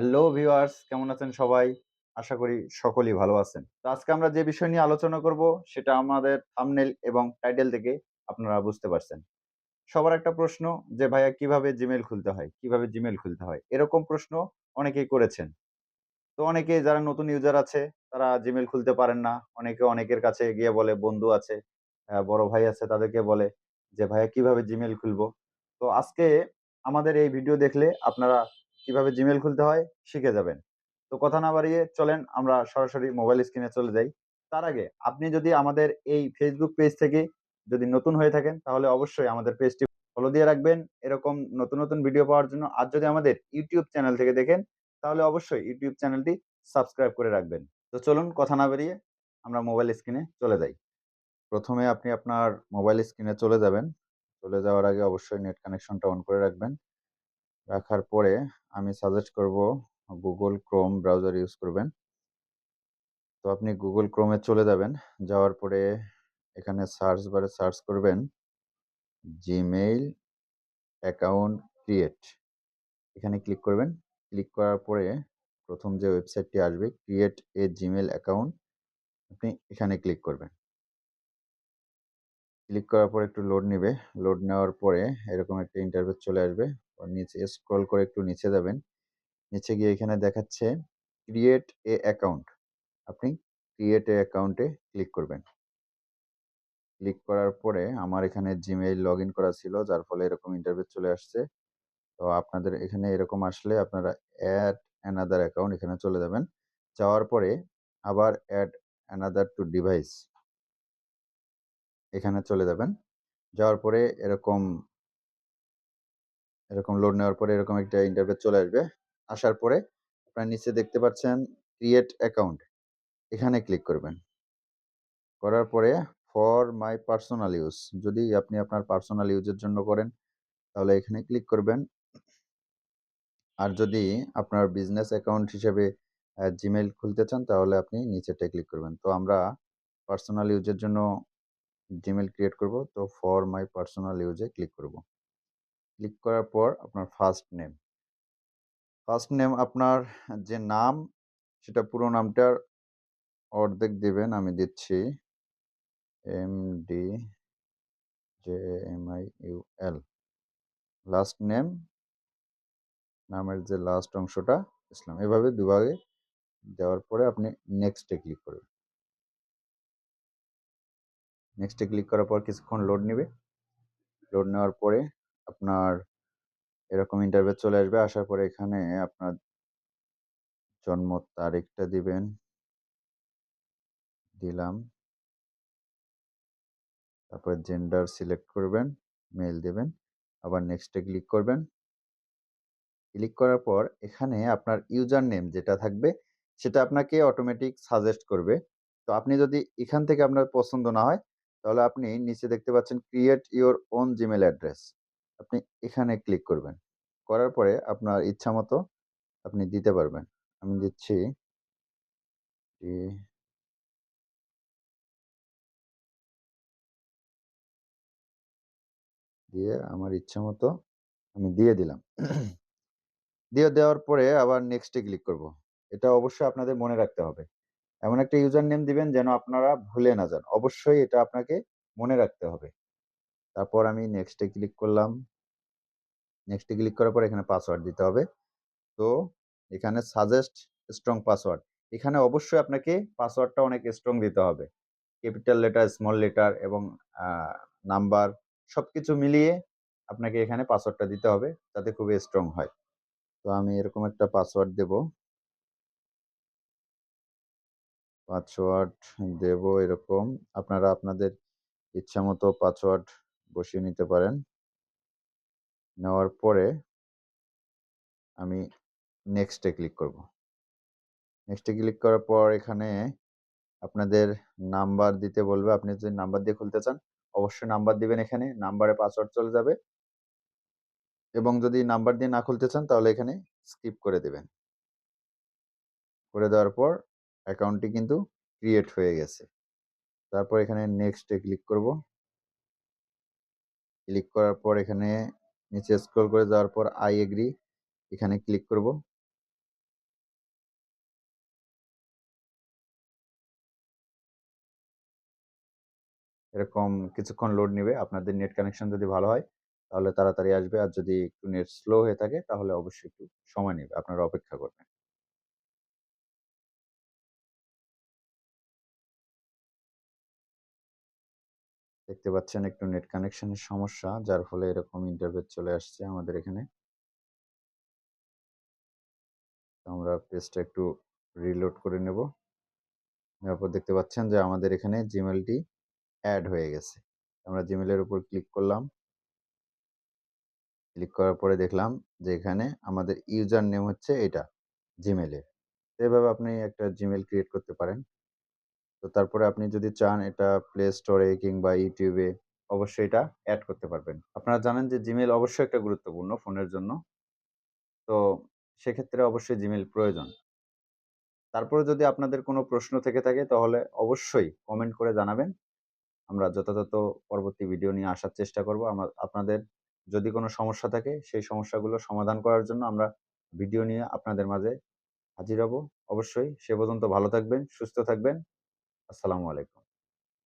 Hello viewers, কেমন আছেন সবাই? আশা করি সকলেই ভালো আছেন। তো আজকে আমরা যে বিষয় নিয়ে আলোচনা করব সেটা আমাদের থাম্বনেল এবং টাইটেল থেকে আপনারা বুঝতে পারছেন। সবার একটা প্রশ্ন যে ভাইয়া কিভাবে জিমেইল খুলতে হয়? কিভাবে জিমেইল খুলতে হয়? এরকম প্রশ্ন অনেকেই করেছেন। তো অনেকেই যারা নতুন ইউজার আছে তারা জিমেইল খুলতে পারেন না। অনেকে অনেকের কাছে গিয়ে বলে বন্ধু আছে, বড় ভাই আছে তাদেরকে বলে যে ভাইয়া কিভাবে জিমেইল খুলবো? তো আজকে আমাদের এই ভিডিও দেখলে আপনারা কিভাবে জিমেইল খুলতে হয় শিখে যাবেন। তো কথা না বাড়িয়ে চলেন আমরা সরাসরি মোবাইল স্ক্রিনে চলে যাই। তার আগে আপনি যদি আমাদের এই Facebook পেজ থেকে যদি নতুন হয়ে থাকেন তাহলে অবশ্যই আমাদের পেজটি ফলো দিয়ে রাখবেন এরকম নতুন ভিডিও পাওয়ার জন্য। আর যদি আমাদের YouTube চ্যানেল থেকে দেখেন তাহলে অবশ্যই ইউটিউব চ্যানেলটি সাবস্ক্রাইব করে রাখবেন। তো চলুন কথা না বাড়িয়ে আমরা মোবাইল স্ক্রিনে চলে যাই। প্রথমে আপনি আপনার মোবাইল স্ক্রিনে চলে যাবেন। চলে যাওয়ার আগে অবশ্যই নেট কানেকশনটা অন করে রাখবেন। রাখার পরে আমি সাজেস্ট করব Google Chrome ব্রাউজার ইউজ করবেন। তো আপনি Google Chrome এ চলে যাবেন। যাওয়ার পরে এখানে সার্চ বারে সার্চ করবেন Gmail অ্যাকাউন্ট ক্রিয়েট। এখানে ক্লিক করবেন। ক্লিক করার পরে ১ম যে ওয়েবসাইটটি আসবে ক্রিয়েট এ জিমেইল অ্যাকাউন্ট আপনি এখানে ক্লিক করবেন। ক্লিক করার পর একটু লোড নিবে। লোড নেওয়ার পরে এরকম একটা ইন্টারফেস চলে আসবে। নিচে স্ক্রল করে একটু নিচে যাবেন। নিচে গিয়ে এখানে দেখাচ্ছে ক্রিয়েট এ অ্যাকাউন্ট। আপনি ক্রিয়েট এ অ্যাকাউন্টে ক্লিক করবেন। ক্লিক করার পরে আমার এখানে জিমেইল লগইন করা ছিল যার ফলে এরকম ইন্টারফেস চলে আসছে। তো আপনাদের এখানে এরকম আসলে আপনারা এড অ্যানাদার অ্যাকাউন্ট এখানে চলে যাবেন। যাওয়ার পরে আবার এড অ্যানাদার টু ডিভাইস এখানে চলে যাবেন। যাওয়ার পরে এরকম লোড নেওয়ার পরে এরকম একটা ইন্টারফেস চলে আসবে। আসার পরে আপনারা নিচে দেখতে পাচ্ছেন ক্রিয়েট অ্যাকাউন্ট এখানে ক্লিক করবেন। করার পরে ফর মাই পার্সোনাল ইউজ যদি আপনি আপনার পার্সোনাল ইউজের জন্য করেন তাহলে এখানে ক্লিক করবেন। আর যদি আপনার বিজনেস অ্যাকাউন্ট হিসেবে জিমেইল খুলতে চান তাহলে আপনি নিচেরটায় ক্লিক করবেন। তো আমরা পার্সোনাল ইউজের জন্য জিমেইল ক্রিয়েট করব। তো ফর মাই পার্সোনাল ইউজে ক্লিক করব। ক্লিক করার পর আপনার ফার্স্ট নেম আপনার যে নাম সেটা পুরো নামটার অর্ধেক দিবেন। আমি দিচ্ছি MDJMIUL। লাস্ট নেম নামের যে লাস্ট অংশটা ইসলাম। এভাবে দুভাগে দেওয়ার পরে আপনি নেক্সটে ক্লিক করবেন। নেক্সটে ক্লিক করার পর কিছুক্ষণ লোড নিবে। লোড নেওয়ার পরে আপনার এরকম ইন্টারফেস চলে আসবে। আসার পরে এখানে আপনার জন্ম তারিখটা দিবেন। দিলাম। তারপরে জেন্ডার সিলেক্ট করবেন, মেল দিবেন। আবার নেক্সটে ক্লিক করবেন। ক্লিক করার পর এখানে আপনার ইউজার নেম যেটা থাকবে সেটা আপনাকে অটোমেটিক সাজেস্ট করবে। তো আপনি যদি এখান থেকে আপনার পছন্দ না হয় তাহলে আপনি নিচে দেখতে পাচ্ছেন create your own Gmail address. আপনি এখানে ক্লিক করবেন। করার পরে আপনার ইচ্ছামতো আপনি দিতে পারবেন। আমি দিচ্ছি দিয়ে আমার ইচ্ছামতো আমি দিয়ে দিলাম। দিয়ে দেওয়ার পরে আবার নেক্সটে ক্লিক করব। এটা অবশ্যই আপনাদের মনে রাখতে হবে। এমন একটা ইউজার নেম দিবেন যেন আপনারা ভুলে না যান। অবশ্যই এটা আপনাকে মনে রাখতে হবে। তারপর আমি নেক্সটে ক্লিক করলাম। নেক্সটে ক্লিক করার পর এখানে পাসওয়ার্ড দিতে হবে। তো এখানে সাজেস্ট স্ট্রং পাসওয়ার্ড। এখানে অবশ্যই আপনাকে পাসওয়ার্ডটা অনেক স্ট্রং দিতে হবে। ক্যাপিটাল লেটার, স্মল লেটার এবং আ নাম্বার সবকিছু মিলিয়ে আপনাকে এখানে পাসওয়ার্ডটা দিতে হবে যাতে খুবই স্ট্রং হয়। তো আমি এরকম একটা পাসওয়ার্ড দেব। পাসওয়ার্ড দেব এরকম। আপনারা আপনাদের ইচ্ছামতো পাসওয়ার্ড বসিয়ে নিতে পারেন। নেওয়ার পরে আমি নেক্সট এ ক্লিক করব। নেক্সট এ ক্লিক করার পর এখানে আপনাদের নাম্বার দিতে বলবে। আপনি যদি নাম্বার দিয়ে খুলতে চান অবশ্যই নাম্বার দিবেন এখানে। নাম্বারে পাসওয়ার্ড চলে যাবে এবং যদি নাম্বার দিয়ে না খুলতে চান তাহলে এখানে স্কিপ করে দিবেন। করে দেওয়ার পর অ্যাকাউন্টটি কিন্তু ক্রিয়েট হয়ে গেছে। তারপর এখানে নেক্সট এ ক্লিক করব। ক্লিক করার পর এখানে নিচে স্ক্রল করে যাওয়ার পর আই এগ্রি এখানে ক্লিক করব। এরকম কিছুক্ষণ লোড নিবে। আপনাদের নেট কানেকশন যদি ভালো হয় তাহলে তাড়াতাড়ি আসবে। আর যদি একটু নেট স্লো হয়ে থাকে তাহলে অবশ্যই একটু সময় নিবে। আপনারা অপেক্ষা করবেন। দেখতে পাচ্ছেন একটু নেট কানেকশনের সমস্যা, যার ফলে এরকম ইন্টারভেট চলে আসছে আমাদের এখানে। আমরা পেজটা একটু রিলোড করে নেব। নেওয়ার পর দেখতে পাচ্ছেন যে আমাদের এখানে জিমেইলটি এড হয়ে গেছে। আমরা জিমেইলের উপর ক্লিক করলাম। ক্লিক করার পরে দেখলাম যে এখানে আমাদের ইউজার নেম হচ্ছে এটা জিমেইলের। এভাবে আপনি একটা জিমেইল ক্রিয়েট করতে পারেন। তো তারপরে আপনি যদি চান এটা প্লে স্টোরে কিংবা ইউটিউবে অবশ্যই এটা এড করতে পারবেন। আপনারা জানেন যে জিমেইল অবশ্যই একটা গুরুত্বপূর্ণ ফোনের জন্য। তো সেক্ষেত্রে অবশ্যই জিমেইল প্রয়োজন। তারপরে যদি আপনাদের কোনো প্রশ্ন থেকে থাকে তাহলে অবশ্যই কমেন্ট করে জানাবেন। আমরা যথাযথ পরবর্তী ভিডিও নিয়ে আসার চেষ্টা করব। আপনাদের যদি কোনো সমস্যা থাকে সেই সমস্যাগুলো সমাধান করার জন্য আমরা ভিডিও নিয়ে আপনাদের মাঝে হাজির হব। অবশ্যই সে পর্যন্ত ভালো থাকবেন, সুস্থ থাকবেন। আসসালামু আলাইকুম।